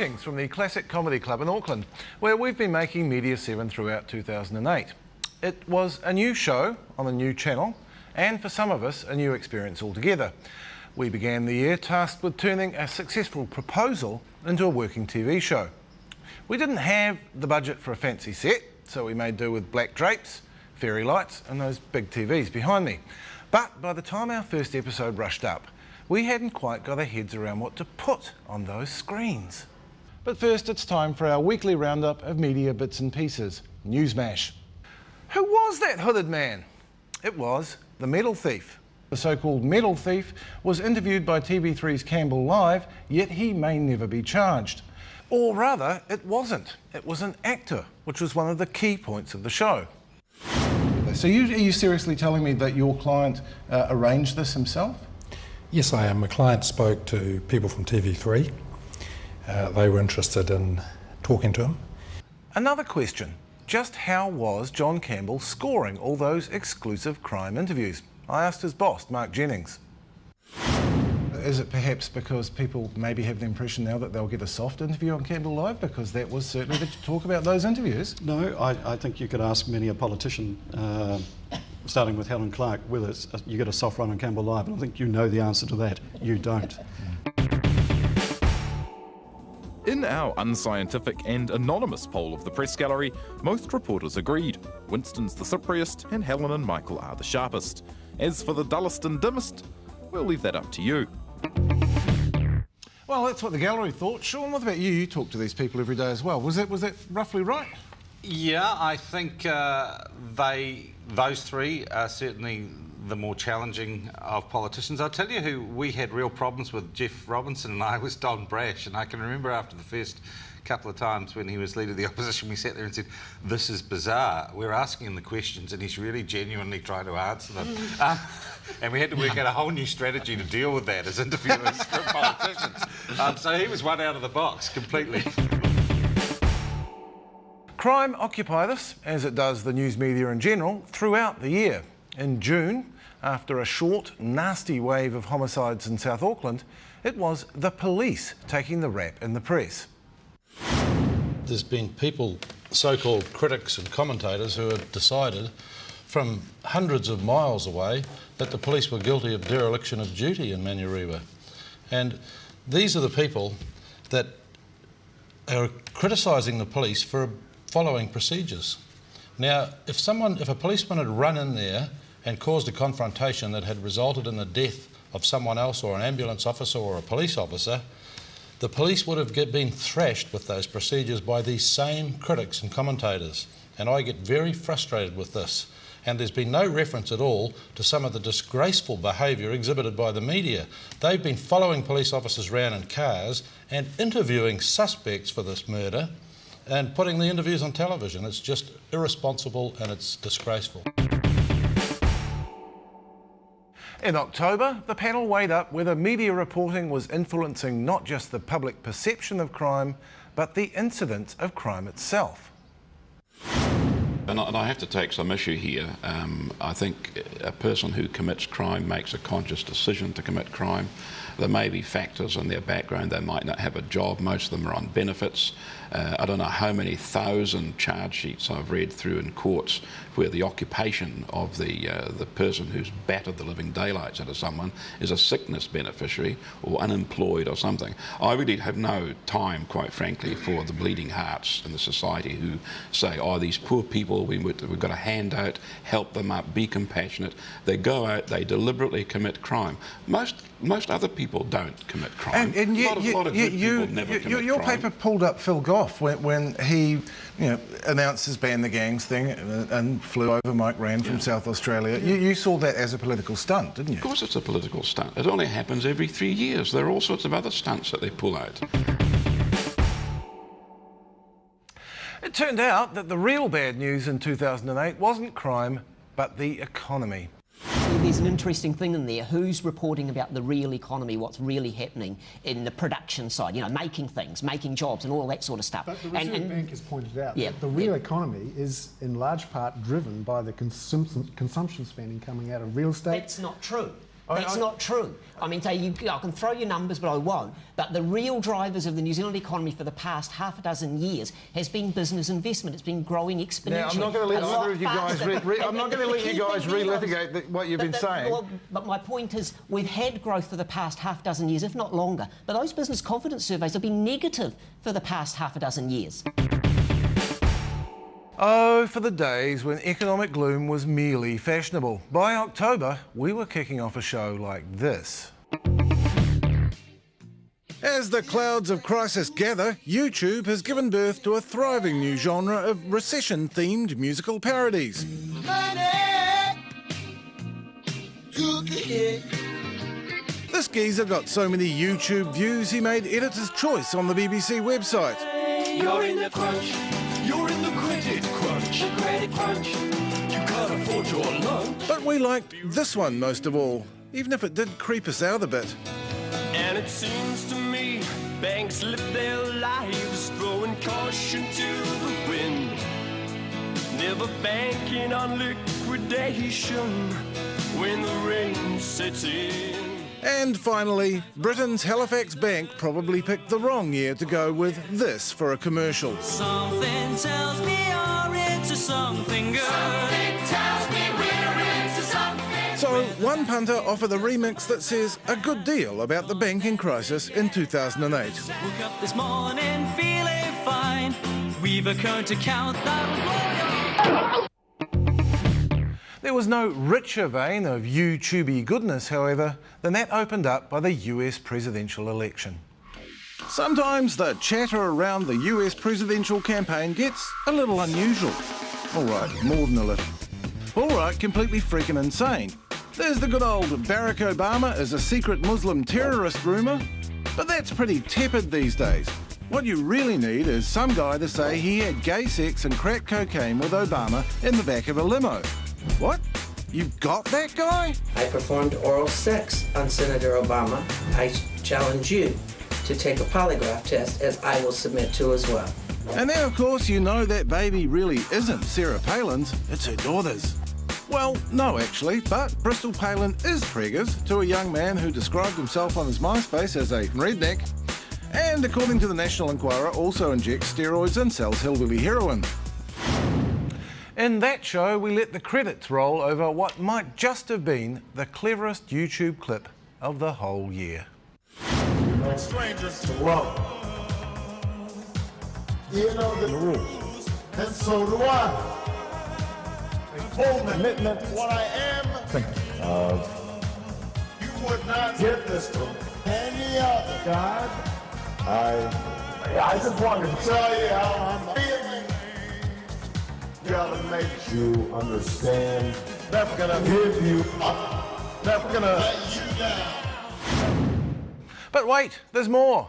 Greetings from the Classic Comedy Club in Auckland, where we've been making Media 7 throughout 2008. It was a new show on a new channel, and for some of us, a new experience altogether. We began the year tasked with turning a successful proposal into a working TV show. We didn't have the budget for a fancy set, so we made do with black drapes, fairy lights, and those big TVs behind me. But by the time our first episode rushed up, we hadn't quite got our heads around what to put on those screens. But first, it's time for our weekly roundup of media bits and pieces, Newsmash. Who was that hooded man? It was the medal thief. The so-called medal thief was interviewed by TV3's Campbell Live, yet he may never be charged. Or rather, it wasn't. It was an actor, which was one of the key points of the show. So are you seriously telling me that your client arranged this himself? Yes, I am. My client spoke to people from TV3. They were interested in talking to him. Another question. Just how was John Campbell scoring all those exclusive crime interviews? I asked his boss, Mark Jennings. Is it perhaps because people maybe have the impression now that they'll get a soft interview on Campbell Live, because that was certainly the talk about those interviews? No, I think you could ask many a politician, starting with Helen Clark, whether you get a soft run on Campbell Live, and I think you know the answer to that. You don't. In our unscientific and anonymous poll of the press gallery, most reporters agreed. Winston's the slippriest and Helen and Michael are the sharpest. As for the dullest and dimmest, we'll leave that up to you. Well, that's what the gallery thought. Sean, what about you? You talk to these people every day as well. Was that roughly right? Yeah, I think those three are certainly the more challenging of politicians. I'll tell you who we had real problems with, Jeff Robinson and I, was Don Brash. And I can remember after the first couple of times when he was leader of the opposition, we sat there and said, this is bizarre. We're asking him the questions and he's really genuinely trying to answer them. And we had to work out a whole new strategy to deal with that as interviewers for politicians. So he was one out of the box completely. Crime occupied us, as it does the news media in general, throughout the year. In June, after a short, nasty wave of homicides in South Auckland, it was the police taking the rap in the press. There's been people, so-called critics and commentators, who have decided from hundreds of miles away that the police were guilty of dereliction of duty in Manurewa. And these are the people that are criticising the police for following procedures. Now, if a policeman had run in there and caused a confrontation that had resulted in the death of someone else, or an ambulance officer or a police officer, the police would have been thrashed with those procedures by these same critics and commentators. And I get very frustrated with this. And there's been no reference at all to some of the disgraceful behaviour exhibited by the media. They've been following police officers around in cars and interviewing suspects for this murder and putting the interviews on television. It's just irresponsible and it's disgraceful. In October, the panel weighed up whether media reporting was influencing not just the public perception of crime, but the incidence of crime itself. And I have to take some issue here. I think a person who commits crime makes a conscious decision to commit crime. There may be factors in their background. They might not have a job. Most of them are on benefits. I don't know how many thousand charge sheets I've read through in courts where the occupation of the person who's battered the living daylights out of someone is a sickness beneficiary or unemployed or something. I really have no time, quite frankly, for the bleeding hearts in the society who say, oh, these poor people, we've got to hand out, help them up, be compassionate. They go out, they deliberately commit crime. Most other people don't commit crime. And a lot of good people never commit crime. Your paper pulled up Phil Goff when he announced his ban the gangs thing and flew over Mike Rand from South Australia. You saw that as a political stunt, didn't you? Of course it's a political stunt. It only happens every 3 years. There are all sorts of other stunts that they pull out. It turned out that the real bad news in 2008 wasn't crime, but the economy. There's an interesting thing in there. Who's reporting about the real economy, what's really happening in the production side, making things, making jobs and all that sort of stuff. But the Reserve Bank has pointed out that the real economy is in large part driven by the consumption spending coming out of real estate. That's not true. That's not true. I mean, I can throw you numbers, but I won't. But the real drivers of the New Zealand economy for the past half a dozen years has been business investment. It's been growing exponentially. Now, I'm not going to let either of you guys relitigate what you've been saying. Well, but my point is, we've had growth for the past half dozen years, if not longer. But those business confidence surveys have been negative for the past half a dozen years. Oh, for the days when economic gloom was merely fashionable. By October, we were kicking off a show like this. As the clouds of crisis gather, YouTube has given birth to a thriving new genre of recession-themed musical parodies. This geezer got so many YouTube views he made Editor's Choice on the BBC website. You're in the crunch. You're in the credit crunch. Credit crunch. You can't afford your lunch. But we liked this one most of all, even if it did creep us out a bit. And it seems to me banks live their lives throwing caution to the wind, never banking on liquidation when the rain sets in. And finally, Britain's Halifax Bank probably picked the wrong year to go with this for a commercial. Something tells me you're into something good. Something tells me we're into something. So one punter offered a remix that says a good deal about the banking crisis in 2008. Woke up this morning feeling fine. We've a current account that'll. There was no richer vein of YouTubey goodness, however, than that opened up by the US presidential election. Sometimes the chatter around the US presidential campaign gets a little unusual. All right, more than a little. All right, completely freaking insane. There's the good old Barack Obama as a secret Muslim terrorist rumour, but that's pretty tepid these days. What you really need is some guy to say he had gay sex and crack cocaine with Obama in the back of a limo. What? You've got that guy? I performed oral sex on Senator Obama. I challenge you to take a polygraph test, as I will submit to as well. And then, of course, you know that baby really isn't Sarah Palin's, it's her daughter's. Well, no, actually, but Bristol Palin is preggers to a young man who described himself on his MySpace as a redneck, and according to the National Enquirer, also injects steroids and sells hillbilly heroin. In that show, we let the credits roll over what might just have been the cleverest YouTube clip of the whole year. No strangers to love. You know the rules, and so do I. Full commitment. What I am thinking of. You would not get this from any other. God, I just wanted to tell you how I'm feeling. Gotta make you understand. Never gonna give you up. Never gonna let you down. But wait, there's more.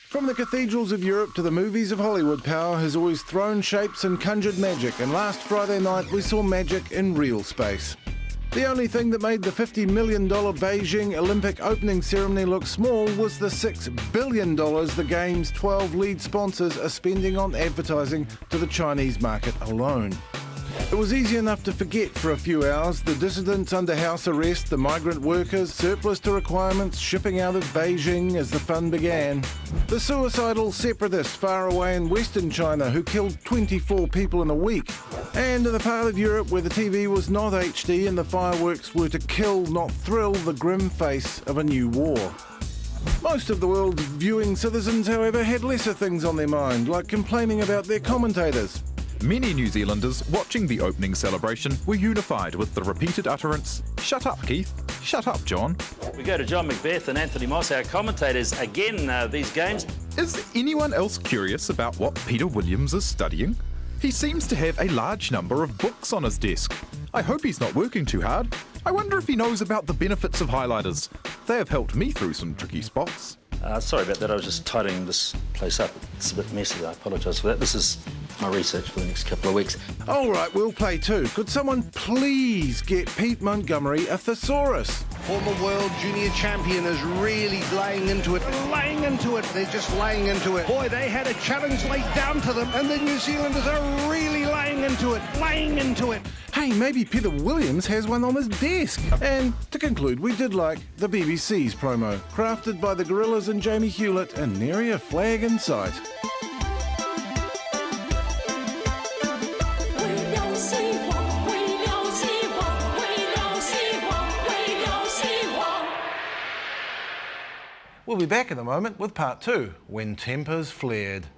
From the cathedrals of Europe to the movies of Hollywood, power has always thrown shapes and conjured magic, and last Friday night we saw magic in real space. The only thing that made the $50 million Beijing Olympic opening ceremony look small was the $6 billion the Games' 12 lead sponsors are spending on advertising to the Chinese market alone. It was easy enough to forget for a few hours the dissidents under house arrest, the migrant workers, surplus to requirements, shipping out of Beijing as the fun began. The suicidal separatists far away in Western China who killed 24 people in a week. And in the part of Europe where the TV was not HD and the fireworks were to kill, not thrill, the grim face of a new war. Most of the world's viewing citizens, however, had lesser things on their mind, like complaining about their commentators. Many New Zealanders watching the opening celebration were unified with the repeated utterance, "Shut up, Keith. Shut up, John." We go to John Macbeth and Anthony Moss, our commentators, again these games. Is anyone else curious about what Peter Williams is studying? He seems to have a large number of books on his desk. I hope he's not working too hard. I wonder if he knows about the benefits of highlighters. They have helped me through some tricky spots. Sorry about that, I was just tidying this place up. It's a bit messy, I apologise for that. This is my research for the next couple of weeks. All right, we'll play too. Could someone please get Pete Montgomery a thesaurus? former world junior champion, is really laying into it. Laying into it. They're just laying into it. Boy, they had a challenge laid down to them, and the New Zealanders are really laying into it. Laying into it. Hey, maybe Peter Williams has one on his desk. And to conclude, we did like the BBC's promo, crafted by the Gorillas and Jamie Hewlett, and nary a flag in sight. We'll be back in a moment with part 2, when tempers flared.